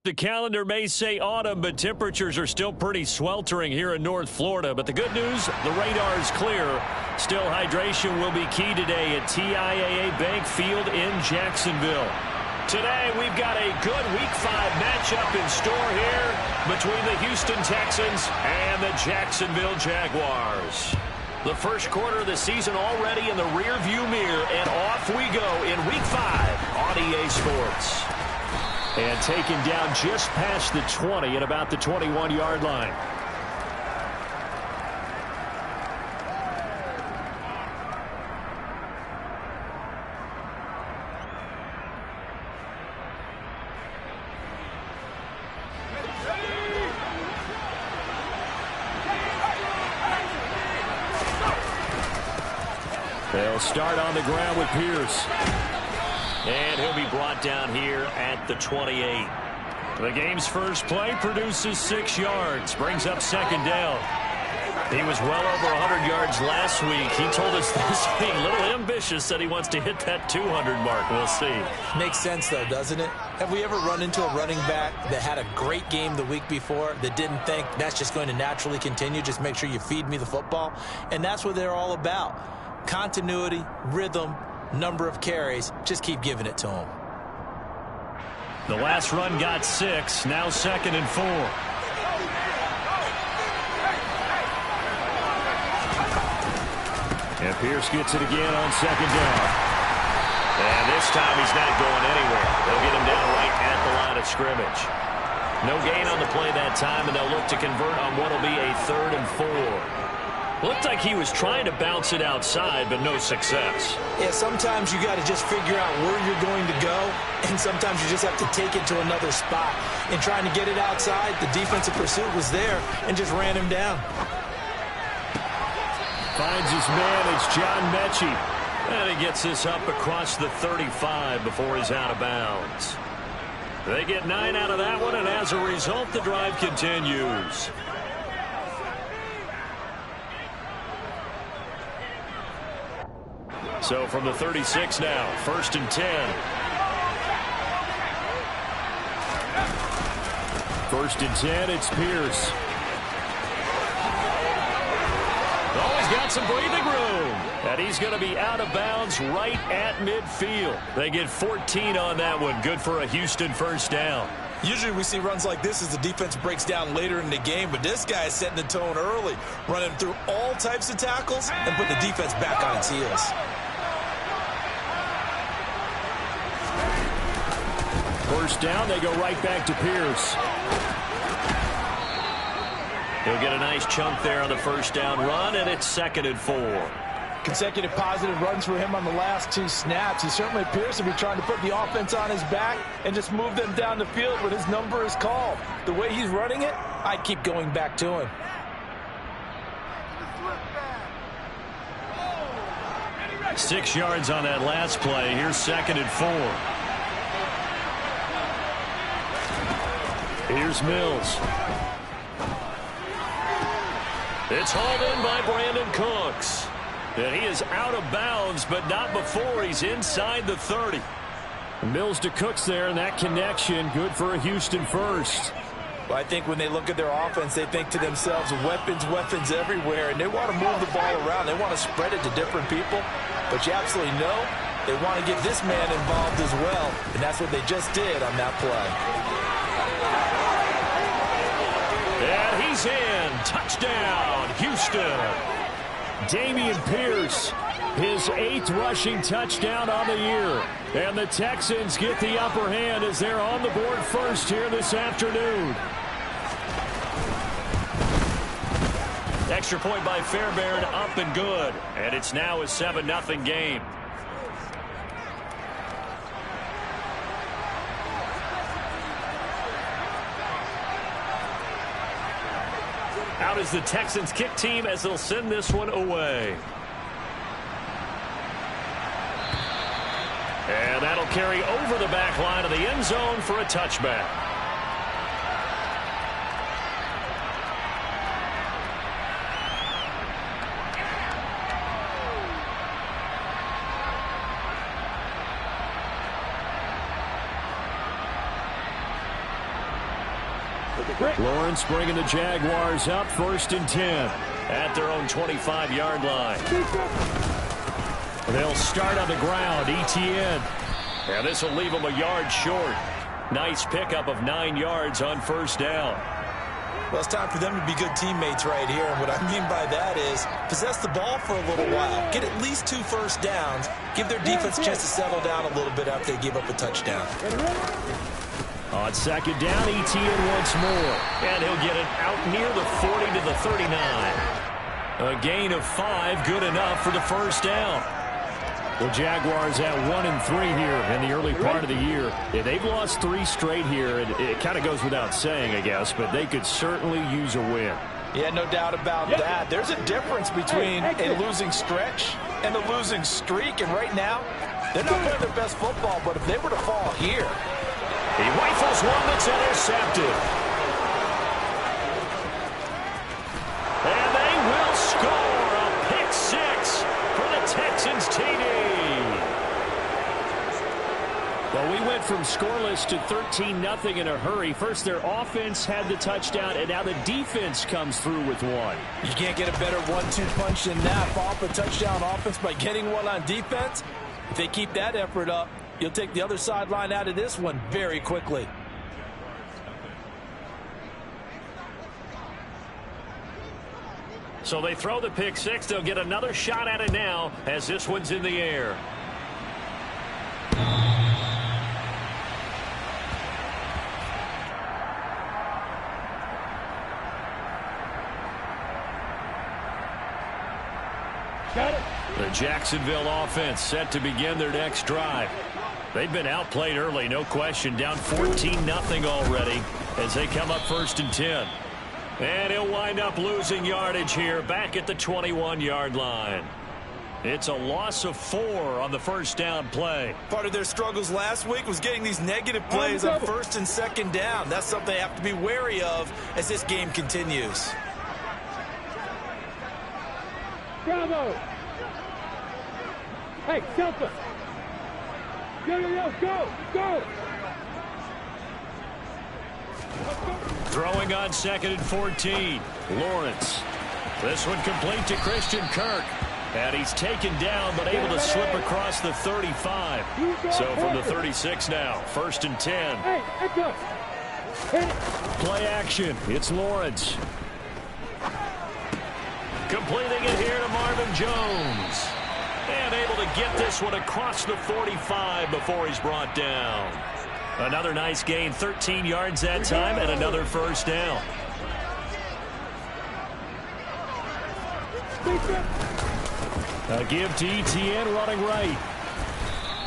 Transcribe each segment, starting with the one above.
The calendar may say autumn, but temperatures are still pretty sweltering here in North Florida. But the good news, the radar is clear. Still, hydration will be key today at TIAA Bank Field in Jacksonville. Today, we've got a good Week 5 matchup in store here between the Houston Texans and the Jacksonville Jaguars. The first quarter of the season already in the rearview mirror, and off we go in Week 5 on EA Sports. And taken down just past the 20 at about the 21-yard line. They'll start on the ground with Pierce. And he'll be brought down here at the 28. The game's first play produces 6 yards, brings up second down. He was well over 100 yards last week. He told us this week, a little ambitious, said he wants to hit that 200 mark. We'll see. Makes sense, though, doesn't it? Have we ever run into a running back that had a great game the week before that didn't think that's just going to naturally continue? Just make sure you feed me the football. And that's what they're all about. Continuity, rhythm, number of carries. Just keep giving it to him. The last run got 6. Now 2nd and 4. And Pierce gets it again on 2nd down. And this time he's not going anywhere. They'll get him down right at the line of scrimmage. No gain on the play that time, and they'll look to convert on what will be a 3rd and 4. Looked like he was trying to bounce it outside, but no success. Yeah, sometimes you got to just figure out where you're going to go, and sometimes you just have to take it to another spot. In trying to get it outside, the defensive pursuit was there and just ran him down. Finds his man, it's John Mechie. And he gets this up across the 35 before he's out of bounds. They get 9 out of that one, and as a result, the drive continues. So from the 36 now, 1st and 10. 1st and 10, it's Pierce. Oh, he's got some breathing room. And he's going to be out of bounds right at midfield. They get 14 on that one. Good for a Houston first down. Usually we see runs like this as the defense breaks down later in the game, but this guy is setting the tone early, running through all types of tackles and put the defense back on its heels. First down, they go right back to Pierce. He'll get a nice chunk there on the first down run, and it's 2nd and 4. Consecutive positive runs for him on the last 2 snaps. He certainly appears to be trying to put the offense on his back and just move them down the field when his number is called. The way he's running it, I'd keep going back to him. 6 yards on that last play. Here's 2nd and 4. Here's Mills. It's hauled in by Brandon Cooks. And he is out of bounds, but not before he's inside the 30. Mills to Cooks there, and that connection good for a Houston first. Well, I think when they look at their offense, they think to themselves, weapons, weapons everywhere, and they want to move the ball around. They want to spread it to different people, but you absolutely know they want to get this man involved as well, and that's what they just did on that play. And he's in. Touchdown, Houston. Dameon Pierce, his 8th rushing touchdown on the year. And the Texans get the upper hand as they're on the board first here this afternoon. Extra point by Fairbairn, up and good. And it's now a 7-0 game. Out is the Texans kick team as they'll send this one away. And that'll carry over the back line of the end zone for a touchback. Lawrence bringing the Jaguars up 1st and 10 at their own 25-yard line. They'll start on the ground. Etienne. And this will leave them a yard short. Nice pickup of 9 yards on 1st down. Well, it's time for them to be good teammates right here. And what I mean by that is possess the ball for a little while. Get at least 2 first downs. Give their defense a chance to settle down a little bit after they give up a touchdown. On 2nd down, Etienne once more. And he'll get it out near the 40 to the 39. A gain of 5, good enough for the 1st down. The Jaguars at 1-3 here in the early part of the year. Yeah, they've lost 3 straight here. It kind of goes without saying, I guess, but they could certainly use a win. Yeah, no doubt about that. There's a difference between a losing stretch and a losing streak, and right now, they're not playing their best football, but if they were to fall here. He rifles one that's intercepted. And they will score a pick 6 for the Texans TD. Well, we went from scoreless to 13-0 in a hurry. First, their offense had the touchdown, and now the defense comes through with one. You can't get a better 1-2 punch than that. Fall off a touchdown offense by getting one on defense. If they keep that effort up, you'll take the other sideline out of this one very quickly. So they throw the pick 6. They'll get another shot at it now as this one's in the air. Got it. The Jacksonville offense set to begin their next drive. They've been outplayed early, no question. Down 14-0 already as they come up 1st and 10. And he'll wind up losing yardage here back at the 21-yard line. It's a loss of 4 on the 1st down play. Part of their struggles last week was getting these negative plays on 1st and 2nd down. That's something they have to be wary of as this game continues. Bravo. Hey, Delta. Yo, go, go. Throwing on 2nd and 14. Lawrence. This one complete to Christian Kirk. And he's taken down, but able to slip across the 35. So from the 36 now, 1st and 10. Play action. It's Lawrence. Completing it here to Marvin Jones. And able to get this one across the 45 before he's brought down. Another nice gain, 13 yards that time, and another 1st down. A give to Etienne running right.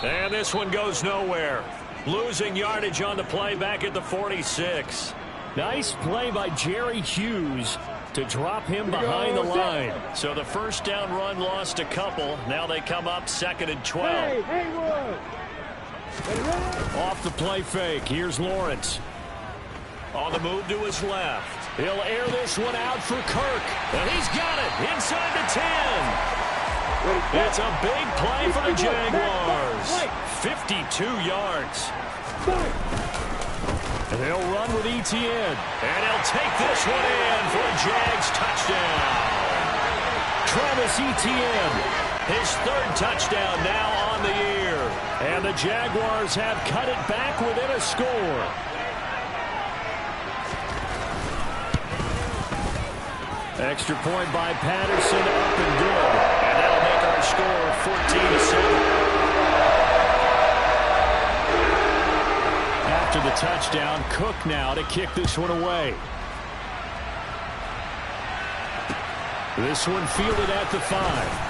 And this one goes nowhere. Losing yardage on the play back at the 46. Nice play by Jerry Hughes to drop him behind the line. So the 1st down run lost a couple. Now they come up 2nd and 12. Off the play fake. Here's Lawrence. On the move to his left. He'll air this one out for Kirk. And he's got it inside the 10. It's a big play for the Jaguars. 52 yards. And they'll run with Etienne. And he'll take this one in for a Jags touchdown. Travis Etienne, his 3rd touchdown now on the year. And the Jaguars have cut it back within a score. Extra point by Patterson, up and good. And that'll make our score 14-7. After the touchdown, Cook now to kick this one away. This one fielded at the 5.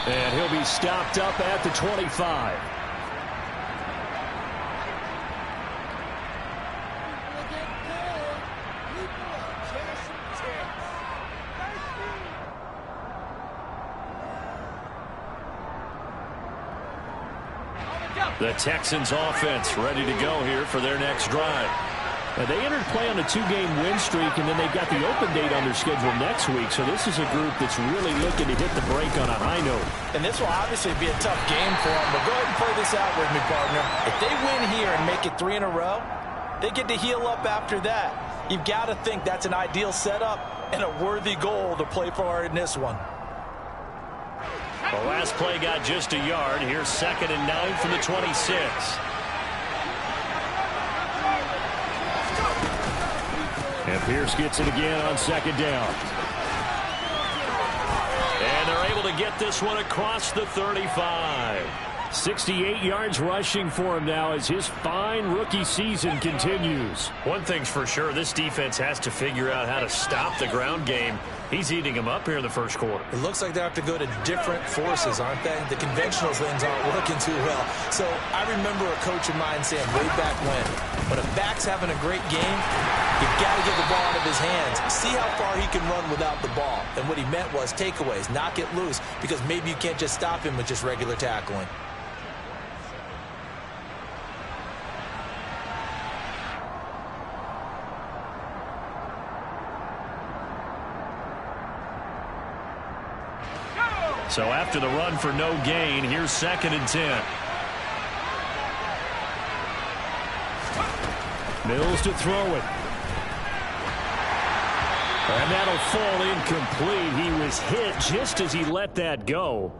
And he'll be stopped up at the 25. The Texans offense ready to go here for their next drive. They entered play on a 2-game win streak, and then they've got the open date on their schedule next week. So this is a group that's really looking to hit the break on a high note. And this will obviously be a tough game for them, but go ahead and play this out with me, partner. If they win here and make it 3 in a row, They get to heal up after that. You've got to think that's an ideal setup and a worthy goal to play for in this one. The last play got just a yard. Here's 2nd and 9 from the 26. And Pierce gets it again on 2nd down. And they're able to get this one across the 35. 68 yards rushing for him now as his fine rookie season continues. One thing's for sure, this defense has to figure out how to stop the ground game. He's eating them up here in the first quarter. It looks like they have to go to different forces, aren't they? The conventional things aren't working too well. So I remember a coach of mine saying way back when a back's having a great game, you've got to get the ball out of his hands. See how far he can run without the ball. And what he meant was takeaways, knock it loose, because maybe you can't just stop him with just regular tackling. So after the run for no gain, here's 2nd and 10. Mills to throw it. And that'll fall incomplete. He was hit just as he let that go.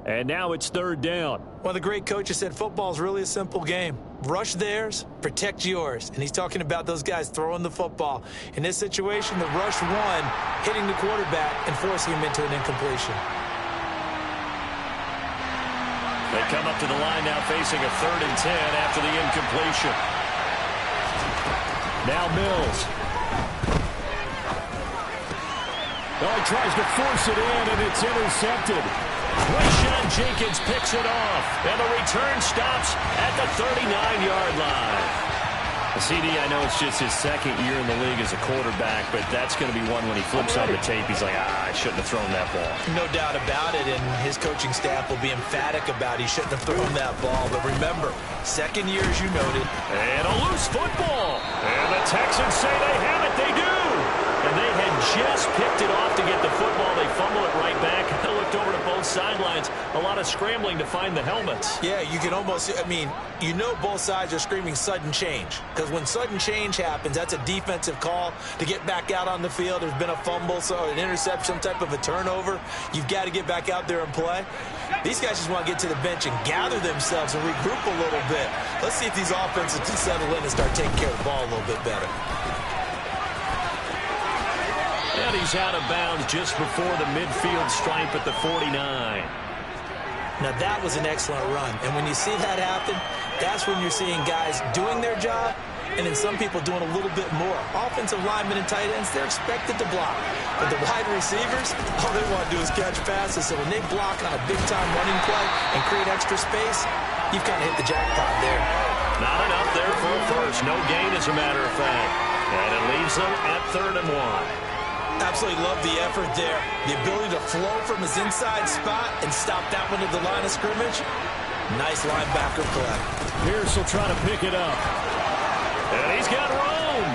And now it's 3rd down. Well, the great coaches said football's really a simple game. Rush theirs, protect yours. And he's talking about those guys throwing the football. In this situation, the rush one, hitting the quarterback and forcing him into an incompletion. They come up to the line now facing a 3rd and 10 after the incompletion. Now Mills. Oh, he tries to force it in, and it's intercepted. Quayshawn Jenkins picks it off, and the return stops at the 39-yard line. CD, I know it's just his 2nd year in the league as a quarterback, but that's going to be one when he flips on the tape. He's like, I shouldn't have thrown that ball. No doubt about it, and his coaching staff will be emphatic about he shouldn't have thrown that ball. But remember, 2nd year, as you noted. And a loose football. And the Texans say they have it. They do. And they had just picked it off to get the football. They fumble it right back. I looked over to both sidelines. A lot of scrambling to find the helmets. Yeah, you can almost, you know both sides are screaming sudden change. Because when sudden change happens, that's a defensive call to get back out on the field. There's been a fumble, so an interception, type of a turnover. You've got to get back out there and play. These guys just want to get to the bench and gather themselves and regroup a little bit. Let's see if these offenses can settle in and start taking care of the ball a little bit better. And he's out of bounds just before the midfield stripe at the 49. Now that was an excellent run. And when you see that happen, that's when you're seeing guys doing their job and then some people doing a little bit more. Offensive linemen and tight ends, they're expected to block. But the wide receivers, all they want to do is catch passes. So when they block on a big-time running play and create extra space, you've kind of hit the jackpot there. Not enough there for a first. No gain, as a matter of fact. And it leaves them at 3rd and 1. Absolutely love the effort there. The ability to flow from his inside spot and stop that one at the line of scrimmage. Nice linebacker play. Pierce will try to pick it up. And he's got room.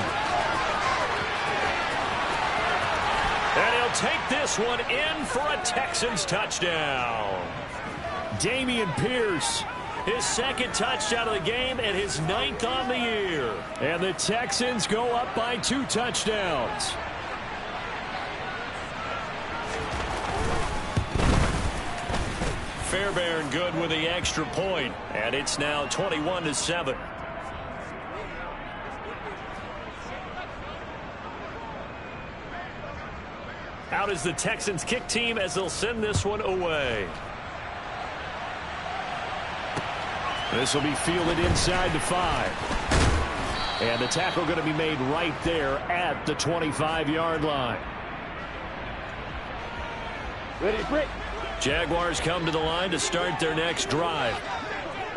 And he'll take this one in for a Texans touchdown. Dameon Pierce, his 2nd touchdown of the game and his 9th on the year. And the Texans go up by 2 touchdowns. Fairbairn good with the extra point, and it's now 21-7. Out is the Texans kick team as they'll send this one away. This will be fielded inside the 5. And the tackle going to be made right there at the 25-yard line. Ready, break. Jaguars come to the line to start their next drive.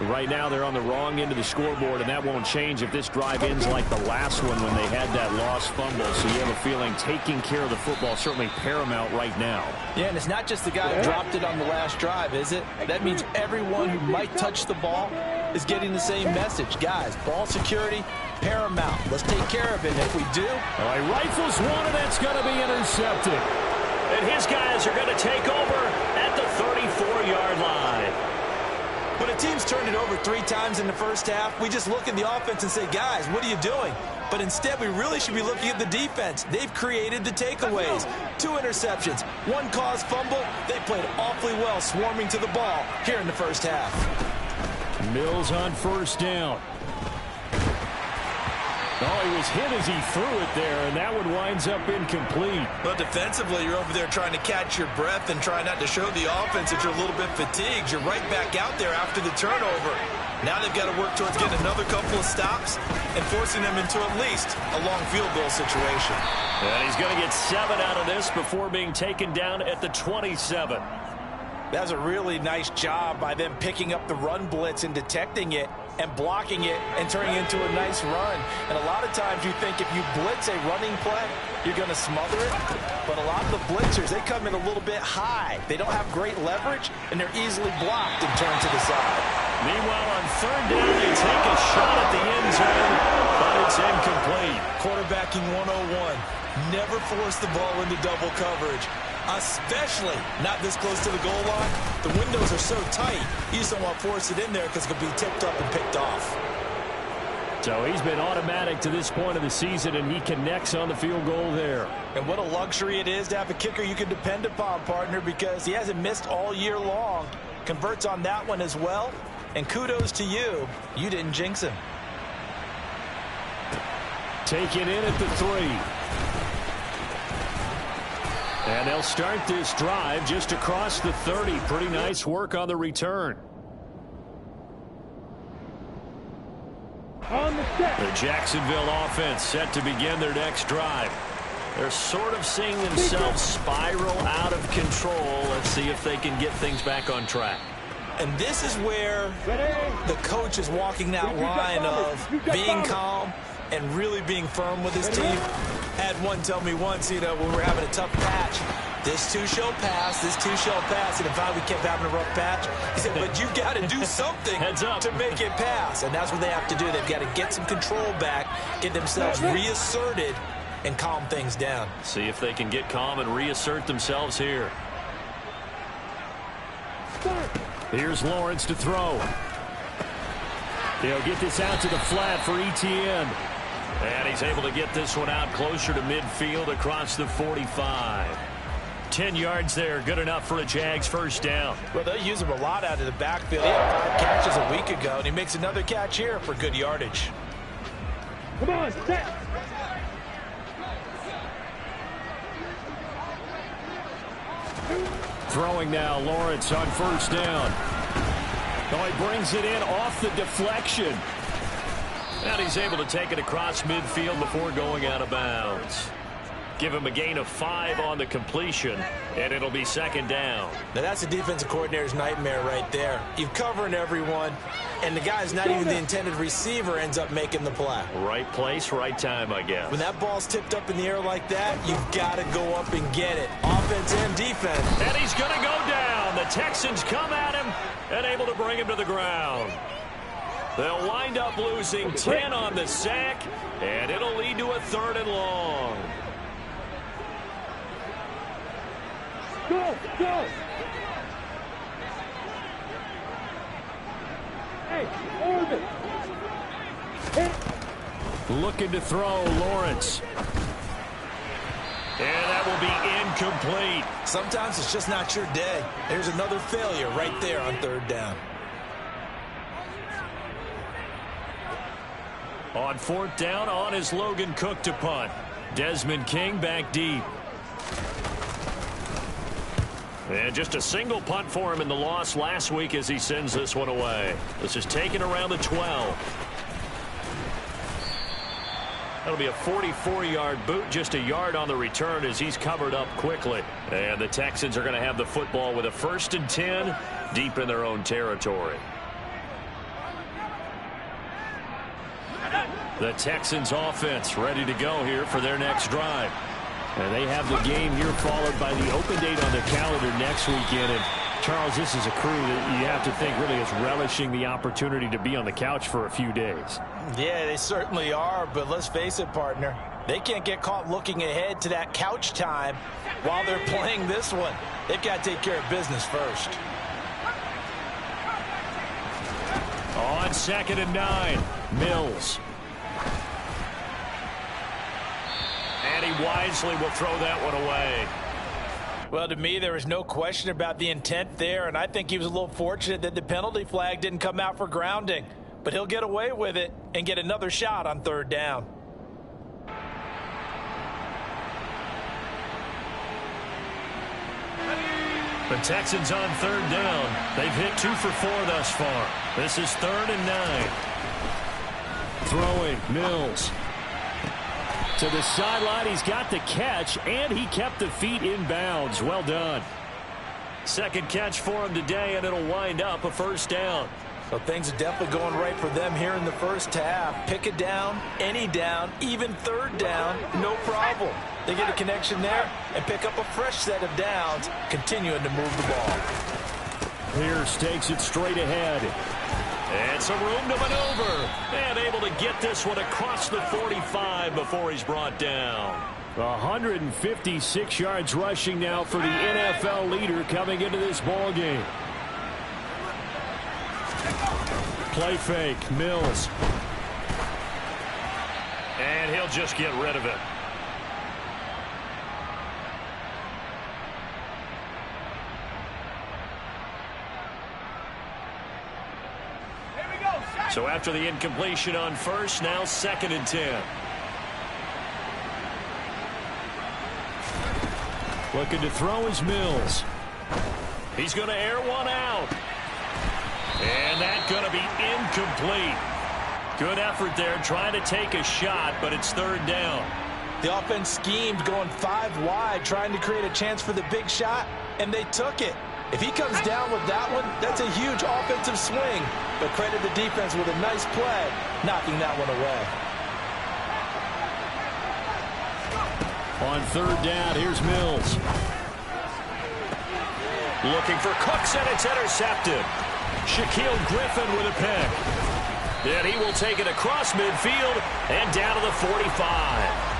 Right now they're on the wrong end of the scoreboard, and that won't change if this drive ends like the last one when they had that lost fumble. So you have a feeling taking care of the football certainly paramount right now. Yeah, and it's not just the guy who dropped it on the last drive, is it? That means everyone who might touch the ball is getting the same message. Guys, ball security, paramount. Let's take care of it, and if we do... All right, rifles one, and that's going to be intercepted. And his guys are going to take over at the 34-yard line. When a team's turned it over 3 times in the first half, we just look at the offense and say, guys, what are you doing? But instead, we really should be looking at the defense. They've created the takeaways. 2 interceptions, 1 caused fumble. They played awfully well swarming to the ball here in the first half. Mills on first down. Oh, he was hit as he threw it there, and that one winds up incomplete. But defensively, you're over there trying to catch your breath and trying not to show the offense that you're a little bit fatigued. You're right back out there after the turnover. Now they've got to work towards getting another couple of stops and forcing them into at least a long field goal situation. And he's going to get 7 out of this before being taken down at the 27. That was a really nice job by them picking up the run blitz and detecting it and blocking it and turning it into a nice run. And a lot of times you think if you blitz a running play, you're going to smother it. But a lot of the blitzers, they come in a little bit high. They don't have great leverage, and they're easily blocked and turned to the side. Meanwhile, on third down, they take a shot at the end zone, but it's incomplete. Quarterbacking 101. Never force the ball into double coverage, especially not this close to the goal line. The windows are so tight, you just don't want to force it in there because it could be tipped up and picked off. So he's been automatic to this point of the season, and he connects on the field goal there. And what a luxury it is to have a kicker you can depend upon, partner, because he hasn't missed all year long. Converts on that one as well. And kudos to you. You didn't jinx him. Taken in at the 3. And they'll start this drive just across the 30. Pretty nice work on the return. On the set. The Jacksonville offense set to begin their next drive. They're sort of seeing themselves spiral out of control. Let's see if they can get things back on track. And this is where the coach is walking that line of being calm and really being firm with his team. Had one tell me once, when we were having a tough patch, this too shall pass, this too shall pass. And if we kept having a rough patch, he said, but you got to do something to make it pass. And that's what they have to do. They've got to get some control back, get themselves reasserted, and calm things down. See if they can get calm and reassert themselves here. Here's Lawrence to throw. They'll get this out to the flat for Etienne. And he's able to get this one out closer to midfield across the 45. 10 yards there, good enough for a Jags first down. Well, they'll use him a lot out of the backfield. He had 5 catches a week ago, and he makes another catch here for good yardage. Come on, set. Throwing now, Lawrence on first down. Oh, he brings it in off the deflection. And he's able to take it across midfield before going out of bounds. Give him a gain of 5 on the completion, and it'll be second down. Now that's a defensive coordinator's nightmare right there. You're covering everyone, and the guy's not even the intended receiver ends up making the play. Right place, right time, I guess. When that ball's tipped up in the air like that, you've got to go up and get it. Offense and defense. And he's going to go down. The Texans come at him and able to bring him to the ground. They'll wind up losing 10 on the sack, and it'll lead to a 3rd and long. Go, go. Hey, orbit. Hit. Looking to throw, Lawrence. And that will be incomplete. Sometimes it's just not your day. There's another failure right there on 3rd down. On 4th down, on is Logan Cook to punt. Desmond King back deep. And just a single punt for him in the loss last week as he sends this one away. This is taken around the 12. That'll be a 44-yard boot, just a yard on the return as he's covered up quickly. And the Texans are going to have the football with a 1st and 10 deep in their own territory. The Texans offense ready to go here for their next drive. And they have the game here followed by the open date on their calendar next weekend. And Charles, this is a crew that you have to think really is relishing the opportunity to be on the couch for a few days. Yeah, they certainly are, but let's face it, partner. They can't get caught looking ahead to that couch time while they're playing this one. They've got to take care of business first. On 2nd and 9, Mills. And he wisely will throw that one away. Well, to me, there was no question about the intent there, and I think he was a little fortunate that the penalty flag didn't come out for grounding. But he'll get away with it and get another shot on 3rd down. The Texans on 3rd down. They've hit 2 for 4 thus far. This is 3rd and 9. Throwing, Mills. To the sideline, he's got the catch, and he kept the feet in bounds. Well done. 2nd catch for him today, and it'll wind up a 1st down. So things are definitely going right for them here in the 1st half. Pick it down, any down, even 3rd down, no problem. They get a connection there and pick up a fresh set of downs, continuing to move the ball. Pierce takes it straight ahead. And some room to maneuver. And able to get this one across the 45 before he's brought down. 156 yards rushing now for the NFL leader coming into this ball game. Play fake, Mills. And he'll just get rid of it. So after the incompletion on 1st, now 2nd and 10. Looking to throw is Mills. He's going to air one out. And that's going to be incomplete. Good effort there, trying to take a shot, but it's 3rd down. The offense schemed going 5 wide, trying to create a chance for the big shot, and they took it. If he comes down with that one, that's a huge offensive swing. But credit the defense with a nice play, knocking that one away. On 3rd down, here's Mills. Looking for Cooks, and it's intercepted. Shaquille Griffin with a pick. And he will take it across midfield and down to the 45.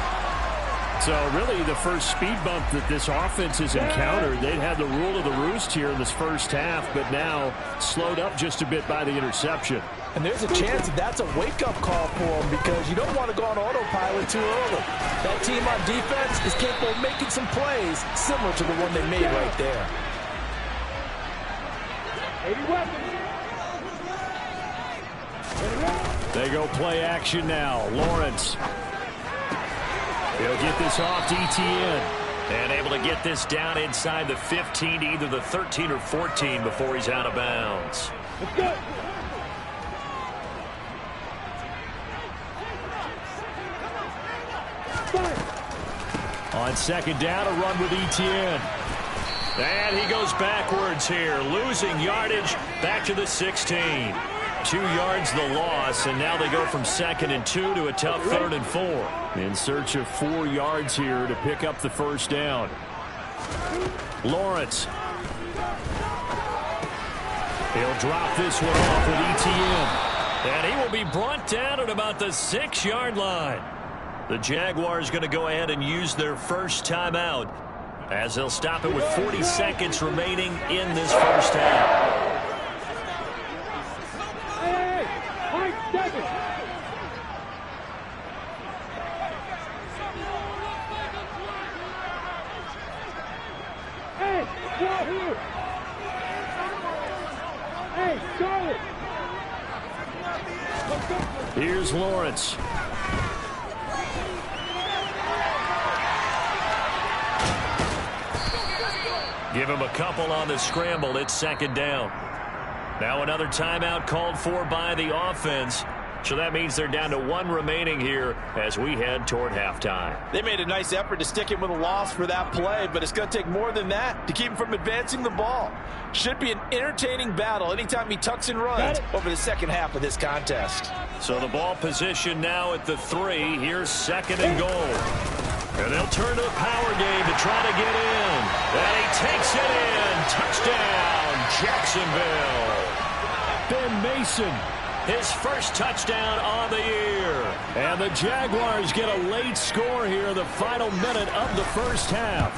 So really the first speed bump that this offense has encountered. They'd had the rule of the roost here in this 1st half, but now slowed up just a bit by the interception. And there's a chance that that's a wake-up call for them because you don't want to go on autopilot too early. That team on defense is capable of making some plays similar to the one they made right there. 80 weapons. They go play action now. Lawrence. He'll get this off to Etienne. And able to get this down inside the 15, either the 13 or 14 before he's out of bounds. Let's go. On 2nd down, a run with Etienne. And he goes backwards here, losing yardage back to the 16. 2 yards the loss, and now they go from 2nd and 2 to a tough 3rd and 4. In search of 4 yards here to pick up the 1st down. Lawrence. He'll drop this one off with Etienne. And he will be brought down at about the 6-yard line. The Jaguars going to go ahead and use their first timeout as they'll stop it with 40 seconds remaining in this 1st half. Here's Lawrence. Give him a couple on the scramble. It's 2nd down. Now another timeout called for by the offense. So that means they're down to 1 remaining here as we head toward halftime. They made a nice effort to stick him with a loss for that play, but it's going to take more than that to keep him from advancing the ball. Should be an entertaining battle anytime he tucks and runs over the 2nd half of this contest. So the ball position now at the 3. Here's 2nd and goal. And they'll turn to the power game to try to get in. And he takes it in. Touchdown, Jacksonville. Ben Mason, his first touchdown on the year. And the Jaguars get a late score here in the final minute of the 1st half.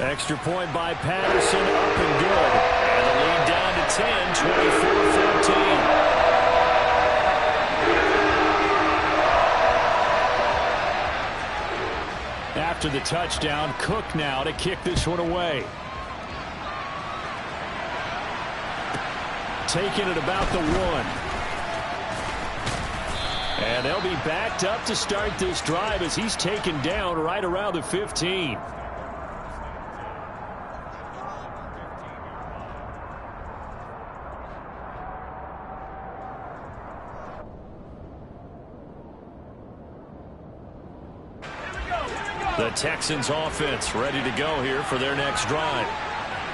Extra point by Patterson, up and good. And the lead down to 10, 24-14. After the touchdown, Cook now to kick this one away. Taking it about the 1. And they'll be backed up to start this drive as he's taken down right around the 15. The Texans offense ready to go here for their next drive.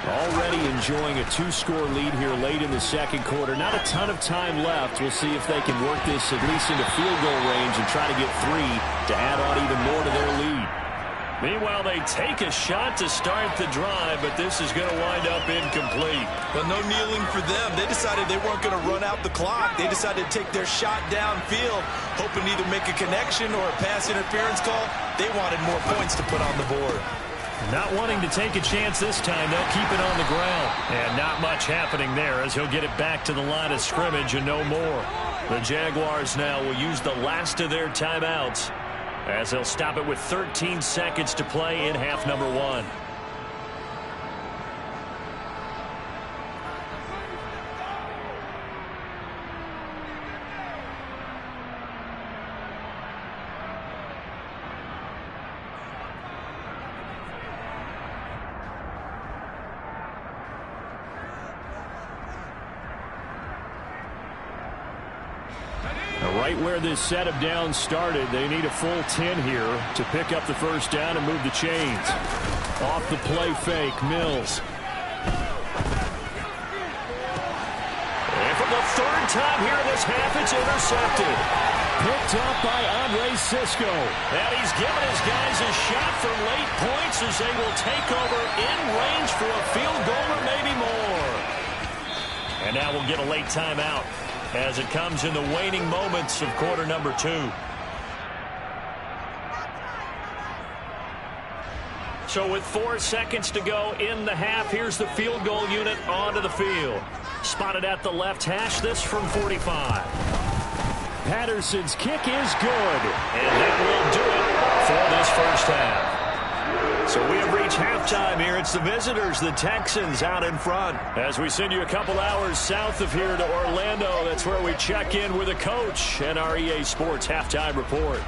Already enjoying a 2-score lead here late in the second quarter. Not a ton of time left. We'll see if they can work this at least into field goal range and try to get 3 to add on even more to their lead. Meanwhile, they take a shot to start the drive, but this is going to wind up incomplete. Well, no kneeling for them. They decided they weren't going to run out the clock. They decided to take their shot downfield, hoping to either make a connection or a pass interference call. They wanted more points to put on the board. Not wanting to take a chance this time, they'll keep it on the ground. And not much happening there as he'll get it back to the line of scrimmage and no more. The Jaguars now will use the last of their timeouts as they'll stop it with 13 seconds to play in half number 1. Right where this set of downs started, they need a full 10 here to pick up the first down and move the chains. Off the play fake, Mills. And for the third time here this half, it's intercepted. Picked up by Andre Sisco. And he's given his guys a shot for late points as they will take over in range for a field goal or maybe more. And now we'll get a late timeout as it comes in the waning moments of quarter number 2. So with 4 seconds to go in the half, here's the field goal unit onto the field. Spotted at the left hash, this from 45. Patterson's kick is good, and that will do it for this first half. So we have reached halftime here. It's the visitors, the Texans, out in front. As we send you a couple hours south of here to Orlando, that's where we check in with a coach and our EA Sports halftime report.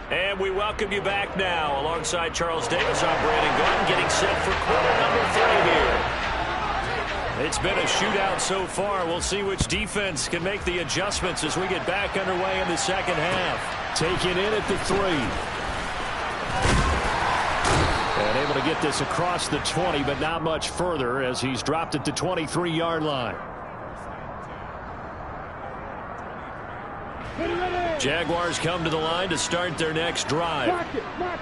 And we welcome you back now. Alongside Charles Davis, I'm Brandon Gordon, getting set for quarter number 3 here. It's been a shootout so far. We'll see which defense can make the adjustments as we get back underway in the second half. Taken in at the 3. And able to get this across the 20, but not much further as he's dropped at the 23-yard line. Jaguars come to the line to start their next drive.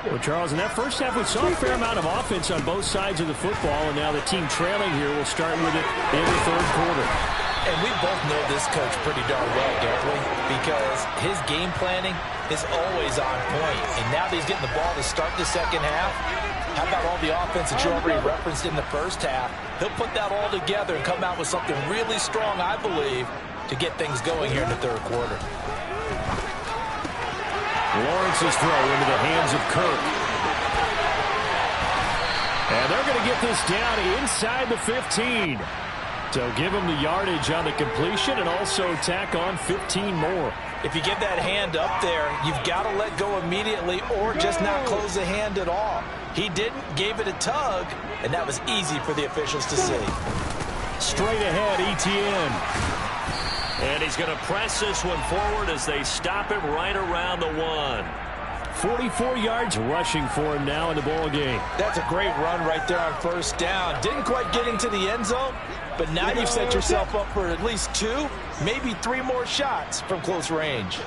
Well, Charles, in that first half, we saw a fair amount of offense on both sides of the football, and now the team trailing here will start with it in the third quarter. And we both know this coach pretty darn well, don't we? Because his game planning is always on point. And now that he's getting the ball to start the second half, how about all the offense that you already referenced in the first half? He'll put that all together and come out with something really strong, I believe, to get things going here in the third quarter. Lawrence's throw into the hands of Kirk. And they're going to get this down inside the 15. So give him the yardage on the completion and also tack on 15 more. If you give that hand up there, you've got to let go immediately or just not close the hand at all. He didn't, gave it a tug, and that was easy for the officials to see. Straight ahead, Etienne. And he's going to press this one forward as they stop him right around the 1. 44 yards rushing for him now in the ball game. That's a great run right there on first down. Didn't quite get into the end zone, but now you've set yourself up for at least 2, maybe 3 more shots from close range.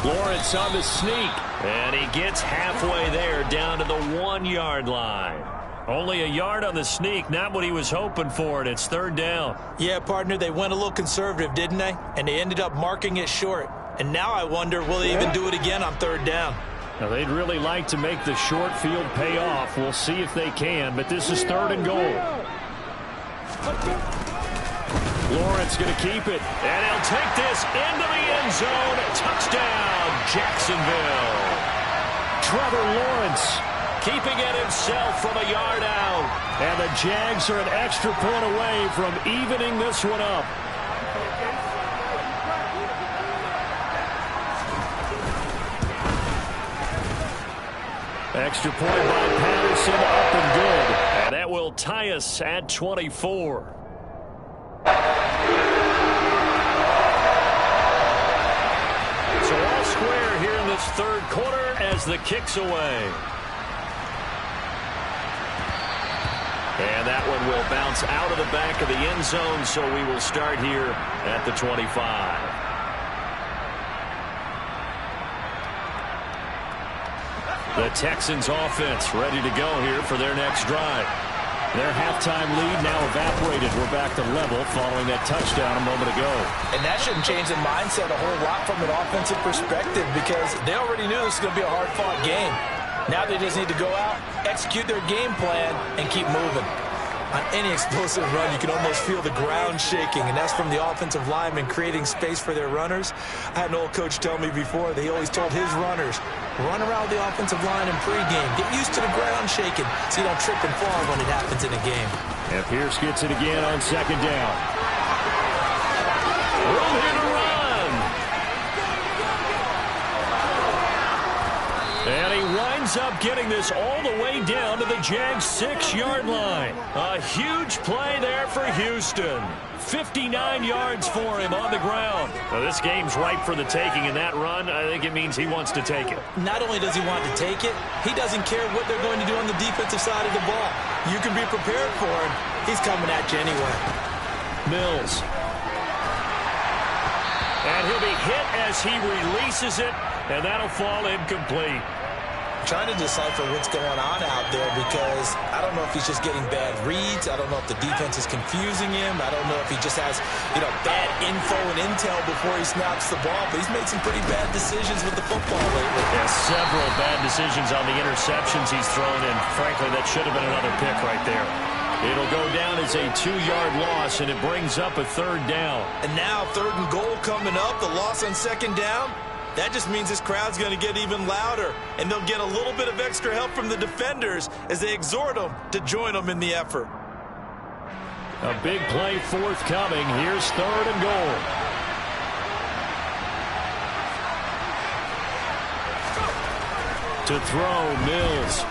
Lawrence on the sneak, and he gets halfway there down to the 1-yard line. Only a yard on the sneak, not what he was hoping for, and it's third down. Yeah, partner, they went a little conservative, didn't they? And they ended up marking it short. And now I wonder, will they even do it again on third down? Now, they'd really like to make the short field pay off. We'll see if they can, but this is 3rd and goal. Lawrence going to keep it, and he'll take this into the end zone. Touchdown, Jacksonville. Trevor Lawrence keeping it himself from a yard out. And the Jags are an extra point away from evening this one up. Extra point by Patterson, up and good. And that will tie us at 24. So all square here in this 3rd quarter as the kick's away. And that one will bounce out of the back of the end zone, so we will start here at the 25. The Texans offense ready to go here for their next drive. Their halftime lead now evaporated. We're back to level following that touchdown a moment ago. And that shouldn't change the mindset a whole lot from an offensive perspective because they already knew this was going to be a hard-fought game. Now they just need to go out, execute their game plan, and keep moving. On any explosive run, you can almost feel the ground shaking, and that's from the offensive linemen creating space for their runners. I had an old coach tell me before, they always told his runners, run around the offensive line in pregame. Get used to the ground shaking so you don't trip and fall when it happens in a game. And Pierce gets it again on 2nd down. Room here to run. And he winds up getting this all the way down to the Jags' 6-yard line. A huge play there for Houston. 59 yards for him on the ground. Well, this game's ripe for the taking, and that run, I think it means he wants to take it. Not only does he want to take it, he doesn't care what they're going to do on the defensive side of the ball. You can be prepared for him. He's coming at you anyway. Mills. And he'll be hit as he releases it, and that'll fall incomplete. Trying to decipher what's going on out there because I don't know if he's just getting bad reads. I don't know if the defense is confusing him. I don't know if he just has, bad info and intel before he snaps the ball. But he's made some pretty bad decisions with the football lately. Yeah, several bad decisions on the interceptions he's thrown in. Frankly, that should have been another pick right there. It'll go down as a 2-yard loss, and it brings up a 3rd down. And now 3rd and goal coming up. The loss on 2nd down. That just means this crowd's going to get even louder, and they'll get a little bit of extra help from the defenders as they exhort them to join them in the effort. A big play forthcoming. Here's 3rd and goal. To throw, Mills.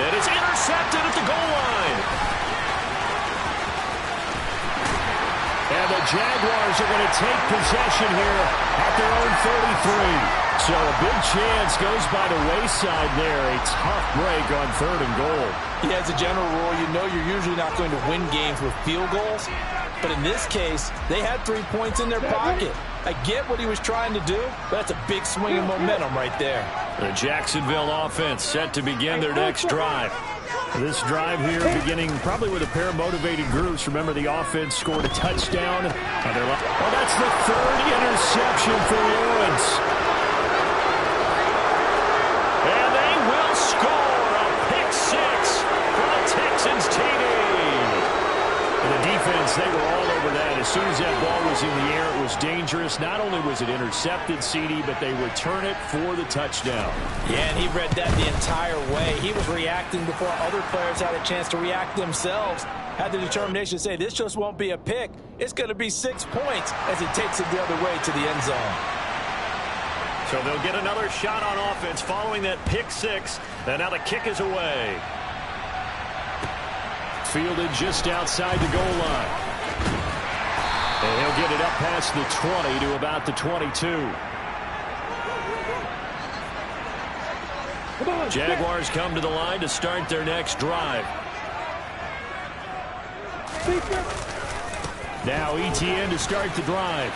It is intercepted at the goal line. And the Jaguars are going to take possession here at their own 33. So a big chance goes by the wayside there. A tough break on 3rd and goal. Yeah, as a general rule, you know you're usually not going to win games with field goals. But in this case, they had 3 points in their pocket. I get what he was trying to do, but that's a big swing of momentum right there. The Jacksonville offense set to begin their next drive. This drive here beginning probably with a pair of motivated groups. Remember, the offense scored a touchdown. Oh, that's the 3rd interception for Lawrence. And they will score a pick-6 for the Texans TD. And the defense, they were all over that. As soon as that ball was in the air, it was dangerous. Not only was it intercepted, CD, but they return it for the touchdown. Yeah, and he read that the entire way. He was reacting before other players had a chance to react themselves. Had the determination to say, this just won't be a pick. It's going to be 6 points as he takes it the other way to the end zone. So they'll get another shot on offense following that pick-6. And now the kick is away. Fielded just outside the goal line. And he'll get it up past the 20 to about the 22. Jaguars come to the line to start their next drive. Now ETN to start the drive.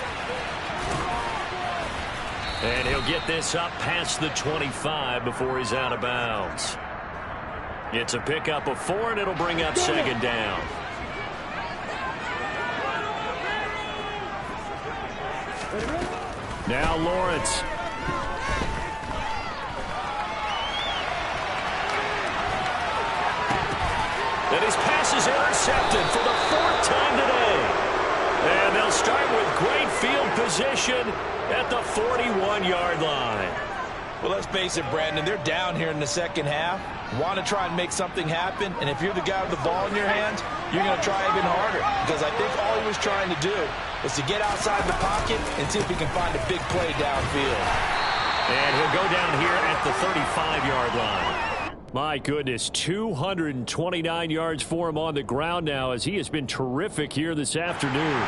And he'll get this up past the 25 before he's out of bounds. It's a pickup of 4, and it'll bring up 2nd down. Now Lawrence. And his pass is intercepted for the 4th time today. And they'll start with great field position at the 41-yard line. Well, let's face it, Brandon, they're down here in the second half. Want to try and make something happen, and if you're the guy with the ball in your hands, you're going to try even harder, because I think all he was trying to do was to get outside the pocket and see if he can find a big play downfield. And he'll go down here at the 35-yard line. My goodness, 229 yards for him on the ground now, as he has been terrific here this afternoon.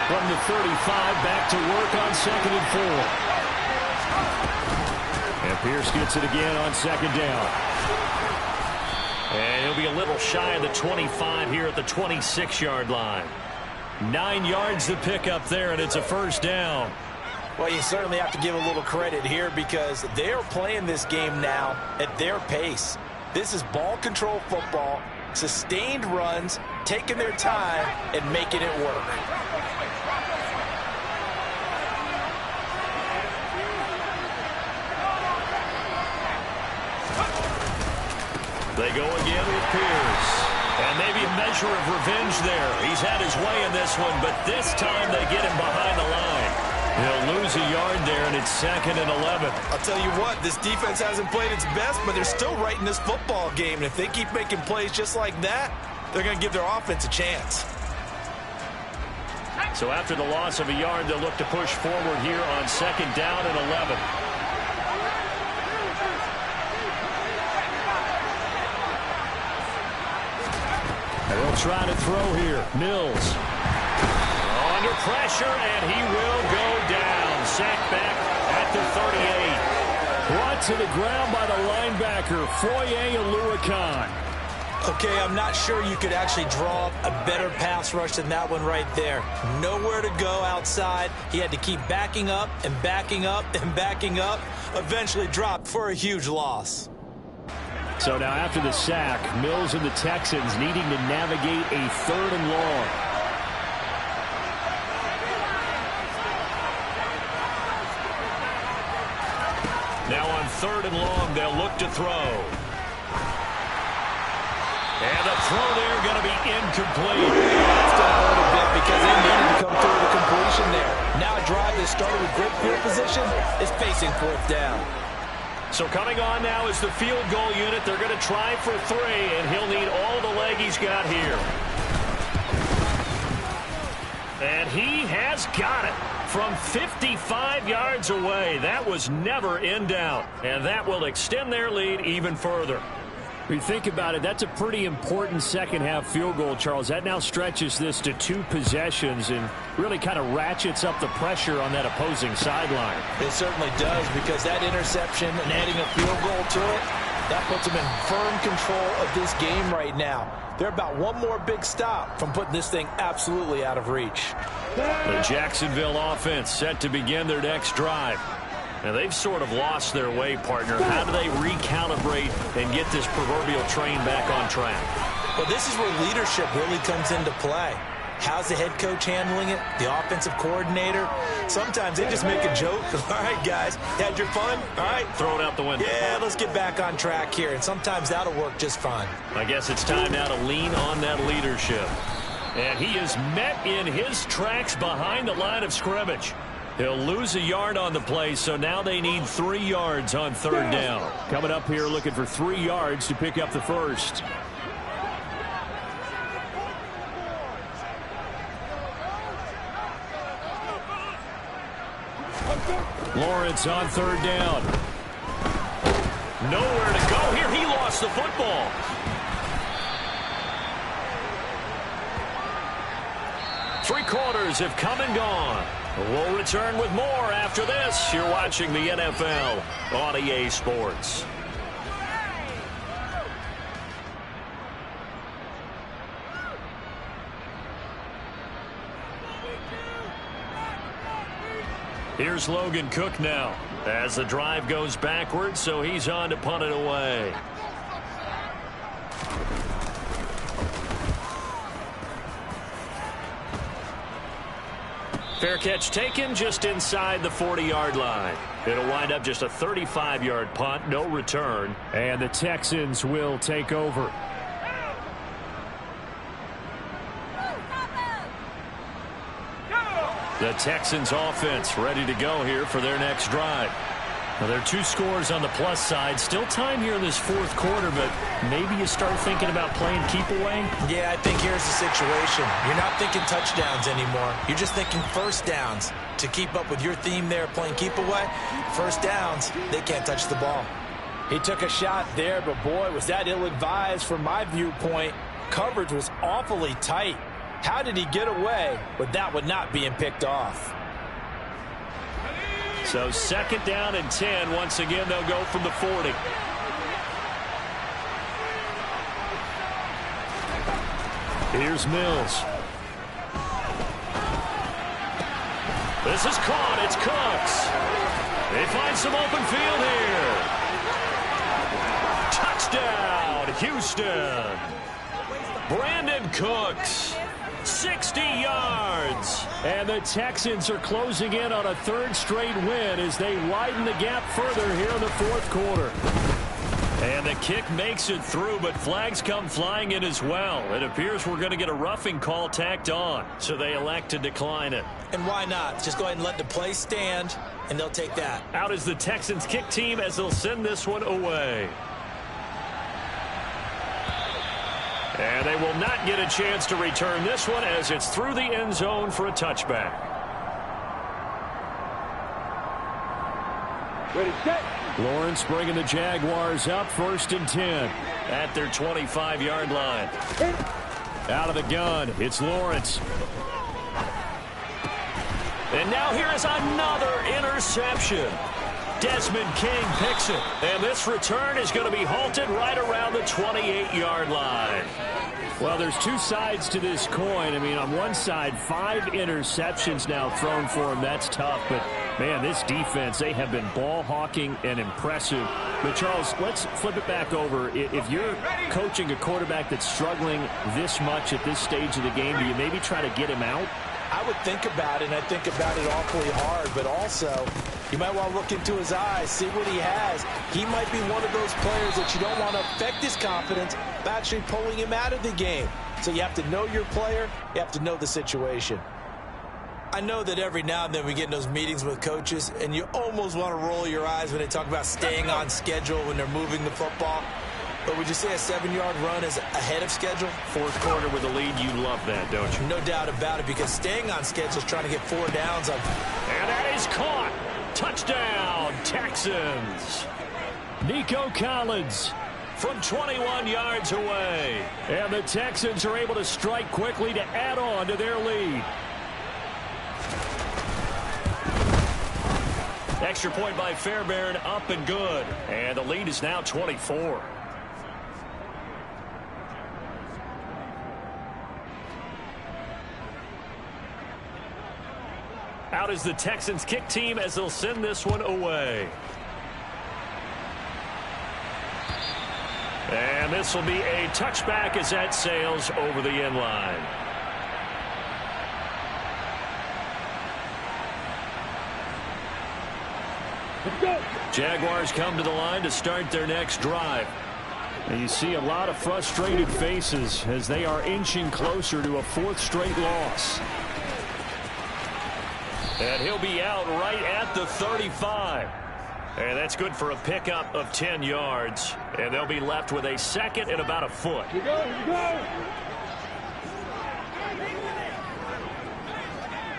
From the 35, back to work on 2nd and 4. And Pierce gets it again on 2nd down. And he'll be a little shy of the 25 here at the 26-yard line. 9 yards to pick up there, and it's a 1st down. Well, you certainly have to give a little credit here, because they're playing this game now at their pace. This is ball control football, sustained runs, taking their time, and making it work. They go again with Pierce. And maybe a measure of revenge there. He's had his way in this one, but this time they get him behind the line. He'll lose a yard there, and it's 2nd and 11. I'll tell you what, this defense hasn't played its best, but they're still right in this football game. And if they keep making plays just like that, they're going to give their offense a chance. So after the loss of a yard, they'll look to push forward here on 2nd down and 11. They'll try to throw here. Mills. Under pressure, and he will go down. Sacked back at the 38. Brought to the ground by the linebacker, Foye Oluwakan. Okay, I'm not sure you could actually draw a better pass rush than that one right there. Nowhere to go outside. He had to keep backing up and backing up and backing up. Eventually dropped for a huge loss. So now after the sack, Mills and the Texans needing to navigate a 3rd and long. Now on 3rd and long, they'll look to throw. And the throw there going to be incomplete. That's going to hurt a bit, because they needed to come through the completion there. Now a drive that started with great field position is facing 4th down. So coming on now is the field goal unit. They're going to try for 3, and he'll need all the leg he's got here. And he has got it from 55 yards away. That was never in doubt, and that will extend their lead even further. When you think about it, that's a pretty important second-half field goal, Charles. That now stretches this to 2 possessions and really kind of ratchets up the pressure on that opposing sideline. It certainly does, because that interception and adding a field goal to it, that puts them in firm control of this game right now. They're about one more big stop from putting this thing absolutely out of reach. The Jacksonville offense set to begin their next drive. Now, they've sort of lost their way, partner. How do they recalibrate and get this proverbial train back on track? Well, this is where leadership really comes into play. How's the head coach handling it? The offensive coordinator? Sometimes they just make a joke. All right, guys, had your fun? All right. Throw it out the window. Yeah, let's get back on track here. And sometimes that'll work just fine. I guess it's time now to lean on that leadership. And he is met in his tracks behind the line of scrimmage. He'll lose a yard on the play, so now they need 3 yards on 3rd down. Coming up here looking for 3 yards to pick up the 1st. Lawrence on 3rd down. Nowhere to go here. He lost the football. Three quarters have come and gone. We'll return with more after this. You're watching the NFL on EA Sports. Here's Logan Cook now as the drive goes backwards, so he's on to punt it away. Fair catch taken just inside the 40-yard line. It'll wind up just a 35-yard punt, no return, and the Texans will take over. The Texans offense ready to go here for their next drive. Now, there are 2 scores on the plus side. Still time here in this fourth quarter, but maybe you start thinking about playing keep away? Yeah, I think here's the situation. You're not thinking touchdowns anymore. You're just thinking first downs. To keep up with your theme there, playing keep away, first downs, they can't touch the ball. He took a shot there, but boy, was that ill-advised from my viewpoint. Coverage was awfully tight. How did he get away with that one not being picked off? So 2nd down and 10. Once again, they'll go from the 40. Here's Mills. This is caught. It's Cooks. They find some open field here. Touchdown, Houston. Brandon Cooks. 60 yards. And the Texans are closing in on a 3rd straight win as they widen the gap further here in the 4th quarter. And the kick makes it through, but flags come flying in as well. It appears we're going to get a roughing call tacked on, so they elect to decline it. And why not? Just go ahead and let the play stand, and they'll take that. Out is the Texans kick team as they'll send this one away. And they will not get a chance to return this one as it's through the end zone for a touchback. Ready, set. Lawrence bringing the Jaguars up 1st and 10 at their 25-yard line. Out of the gun, it's Lawrence. And now here is another interception. Desmond King picks it. And this return is going to be halted right around the 28-yard line. Well, there's 2 sides to this coin. I mean, on one side, 5 interceptions now thrown for him. That's tough. But, man, this defense, they have been ball hawking and impressive. But, Charles, let's flip it back over. If you're coaching a quarterback that's struggling this much at this stage of the game, do you maybe try to get him out? I would think about it, and I think about it awfully hard, but also you might want to look into his eyes, see what he has. He might be one of those players that you don't want to affect his confidence by actually pulling him out of the game. So you have to know your player, you have to know the situation. I know that every now and then we get in those meetings with coaches, and you almost want to roll your eyes when they talk about staying on schedule when they're moving the football. But would you say a 7-yard run is ahead of schedule? 4th quarter with a lead, you love that, don't you? No doubt about it, because staying on schedule is trying to get 4 downs. And that is caught. Touchdown, Texans. Nico Collins from 21 yards away. And the Texans are able to strike quickly to add on to their lead. Extra point by Fairbairn, up and good. And the lead is now 24. Out is the Texans kick team as they'll send this one away. And this will be a touchback as that sails over the end line. Let's go. Jaguars come to the line to start their next drive. And you see a lot of frustrated faces as they are inching closer to a 4th straight loss. And he'll be out right at the 35. And that's good for a pickup of 10 yards. And they'll be left with a 2nd and about a foot. Here we go, here we go.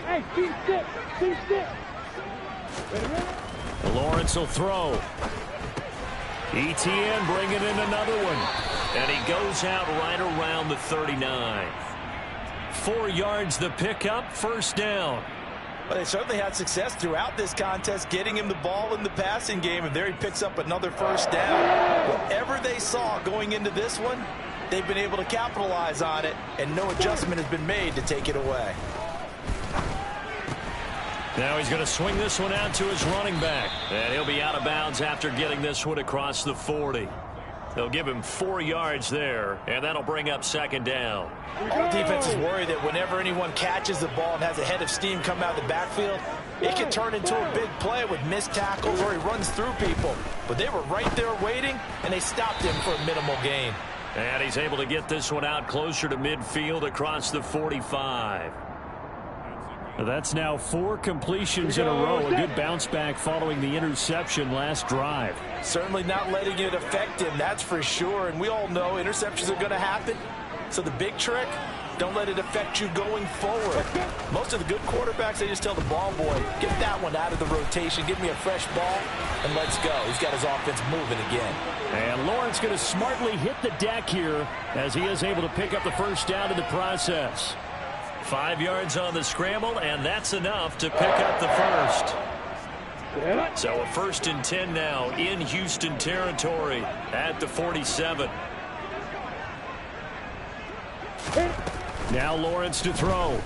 Hey, feet stick, feet stick. Ready, ready? Lawrence will throw. ETN bringing in another one. And he goes out right around the 39. 4 yards the pickup, 1st down. Well, they certainly had success throughout this contest, getting him the ball in the passing game, and there he picks up another 1st down. Whatever they saw going into this one, they've been able to capitalize on it, and no adjustment has been made to take it away. Now he's going to swing this one out to his running back, and he'll be out of bounds after getting this one across the 40. They'll give him 4 yards there, and that'll bring up 2nd down. All defenses worry that whenever anyone catches the ball and has a head of steam come out of the backfield, it can turn into a big play with missed tackles or he runs through people. But they were right there waiting, and they stopped him for a minimal gain. And he's able to get this one out closer to midfield across the 45. That's now 4 completions in a row. A good bounce back following the interception last drive. Certainly not letting it affect him, that's for sure. And we all know interceptions are going to happen. So the big trick, don't let it affect you going forward. Most of the good quarterbacks, they just tell the ball boy, get that one out of the rotation, give me a fresh ball, and let's go. He's got his offense moving again. And Lawrence going to smartly hit the deck here as he is able to pick up the first down in the process. 5 yards on the scramble, and that's enough to pick up the first. So a 1st and 10 now in Houston territory at the 47. Now Lawrence to throw.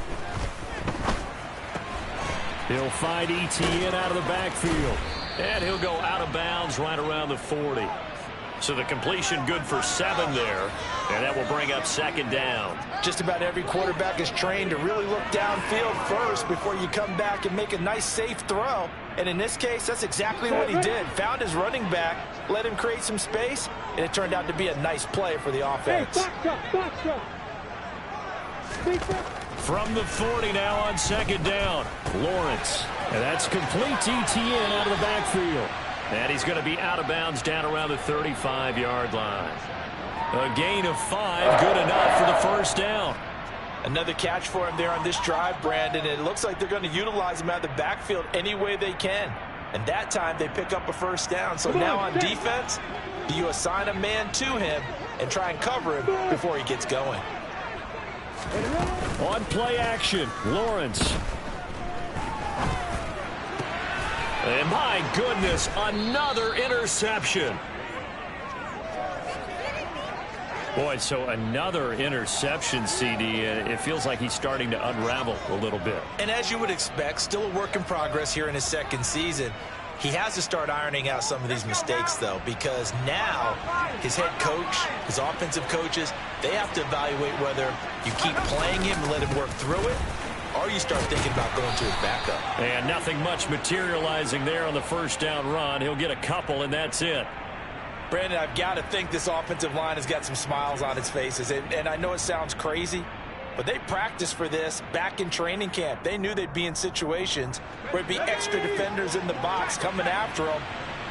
He'll find ETN out of the backfield. And he'll go out of bounds right around the 40. So the completion good for 7 there. And that will bring up 2nd down. Just about every quarterback is trained to really look downfield first before you come back and make a nice, safe throw. And in this case, that's exactly what he did. Found his running back, let him create some space, and it turned out to be a nice play for the offense. From the 40 now on 2nd down. Lawrence. And that's complete to ETN out of the backfield. And he's going to be out of bounds down around the 35-yard line. A gain of 5, good enough for the first down. Another catch for him there on this drive, Brandon. And it looks like they're going to utilize him out of the backfield any way they can. And that time they pick up a first down. So now on defense, do you assign a man to him and try and cover him before he gets going? On play action, Lawrence. And my goodness, another interception. Boy, so another interception, CD. It feels like he's starting to unravel a little bit. And as you would expect, still a work in progress here in his 2nd season. He has to start ironing out some of these mistakes, though, because now his head coach, his offensive coaches, they have to evaluate whether you keep playing him and let him work through it, or you start thinking about going to his backup. And nothing much materializing there on the first down run. He'll get a couple, and that's it. Brandon, I've got to think this offensive line has got some smiles on its faces. And I know it sounds crazy, but they practiced for this back in training camp. They knew they'd be in situations where it'd be extra defenders in the box coming after them,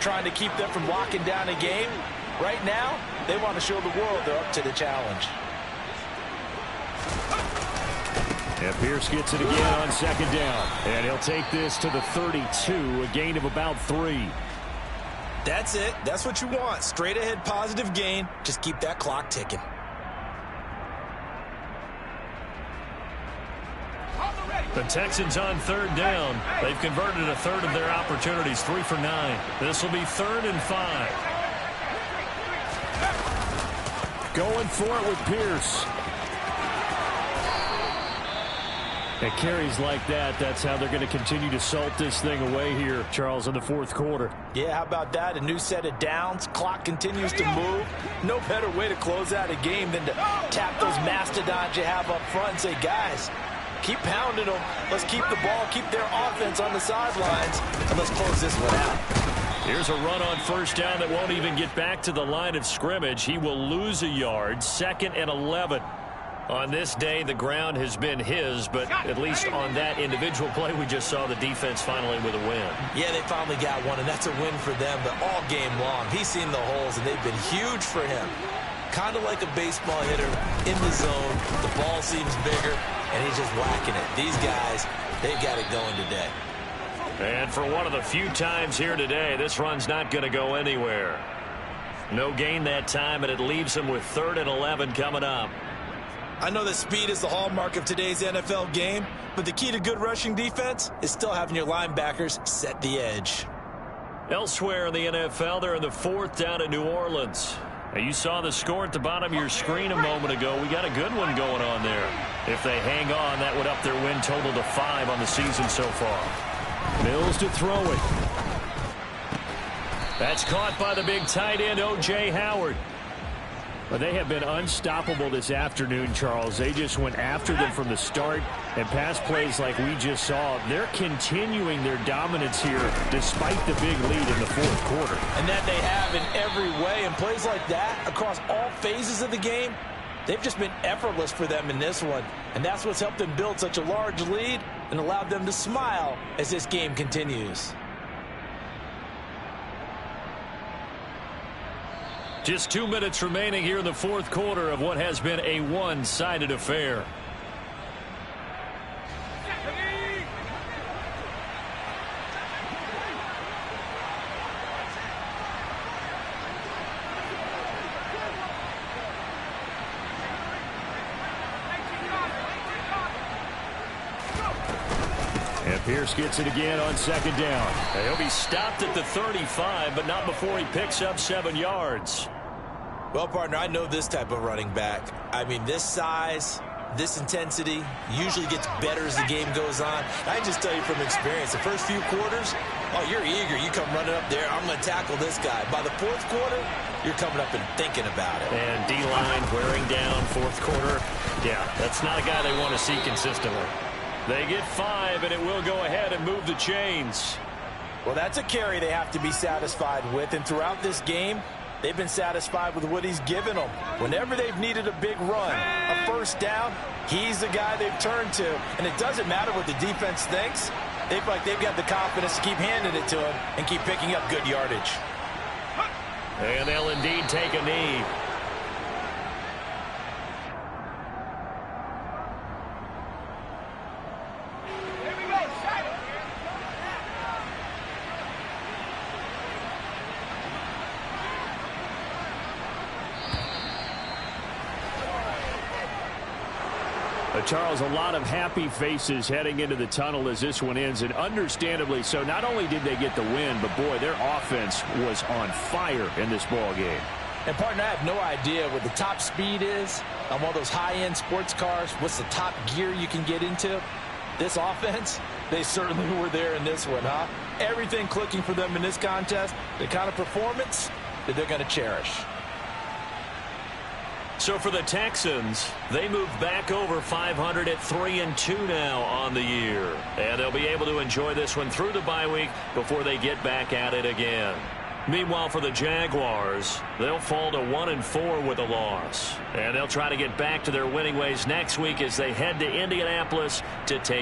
trying to keep them from locking down a game. Right now, they want to show the world they're up to the challenge. And Pierce gets it again on 2nd down. And he'll take this to the 32, a gain of about 3. That's it. That's what you want. Straight ahead positive gain. Just keep that clock ticking. The Texans on 3rd down. They've converted a 1/3 of their opportunities, 3 for 9. This will be 3rd and 5. Going for it with Pierce. At carries like that, that's how they're going to continue to salt this thing away here, Charles, in the 4th quarter. Yeah, how about that? A new set of downs. Clock continues to move. No better way to close out a game than to tap those mastodons you have up front and say, guys, keep pounding them. Let's keep the ball, keep their offense on the sidelines, and let's close this one out. Here's a run on 1st down that won't even get back to the line of scrimmage. He will lose a yard, 2nd and 11. On this day, the ground has been his, but at least on that individual play, we just saw the defense finally with a win. Yeah, they finally got one, and that's a win for them, but all game long, he's seen the holes, and they've been huge for him. Kind of like a baseball hitter in the zone. The ball seems bigger, and he's just whacking it. These guys, they've got it going today. And for one of the few times here today, this run's not going to go anywhere. No gain that time, and it leaves him with 3rd and 11 coming up. I know that speed is the hallmark of today's NFL game, but the key to good rushing defense is still having your linebackers set the edge. Elsewhere in the NFL, they're in the 4th down at New Orleans. Now, you saw the score at the bottom of your screen a moment ago. We got a good one going on there. If they hang on, that would up their win total to 5 on the season so far. Mills to throw it. That's caught by the big tight end, O.J. Howard. But they have been unstoppable this afternoon, Charles. They just went after them from the start, and pass plays like we just saw, they're continuing their dominance here despite the big lead in the 4th quarter. And that they have in every way, and plays like that across all phases of the game, they've just been effortless for them in this one. And that's what's helped them build such a large lead and allowed them to smile as this game continues. Just 2 minutes remaining here in the fourth quarter of what has been a one-sided affair. And Pierce gets it again on second down. He'll be stopped at the 35, but not before he picks up 7 yards. Well, partner, I know this type of running back. I mean, this size, this intensity usually gets better as the game goes on. I can just tell you from experience, the first few quarters, oh, you're eager. You come running up there, I'm going to tackle this guy. By the fourth quarter, you're coming up and thinking about it. And D-line wearing down fourth quarter. Yeah, that's not a guy they want to see consistently. They get 5, and it will go ahead and move the chains. Well, that's a carry they have to be satisfied with, and throughout this game, they've been satisfied with what he's given them. Whenever they've needed a big run, a first down, he's the guy they've turned to. And it doesn't matter what the defense thinks. They feel like they've got the confidence to keep handing it to him and keep picking up good yardage. And they'll indeed take a knee. Charles, a lot of happy faces heading into the tunnel as this one ends, and understandably so. Not only did they get the win, but boy, their offense was on fire in this ball game. And partner, I have no idea what the top speed is on one of those high-end sports cars. What's the top gear you can get into? This offense, they certainly were there in this one, huh? Everything clicking for them in this contest, the kind of performance that they're going to cherish. So for the Texans, they move back over 500 at 3-2 now on the year. And they'll be able to enjoy this one through the bye week before they get back at it again. Meanwhile, for the Jaguars, they'll fall to 1-4 with a loss. And they'll try to get back to their winning ways next week as they head to Indianapolis to take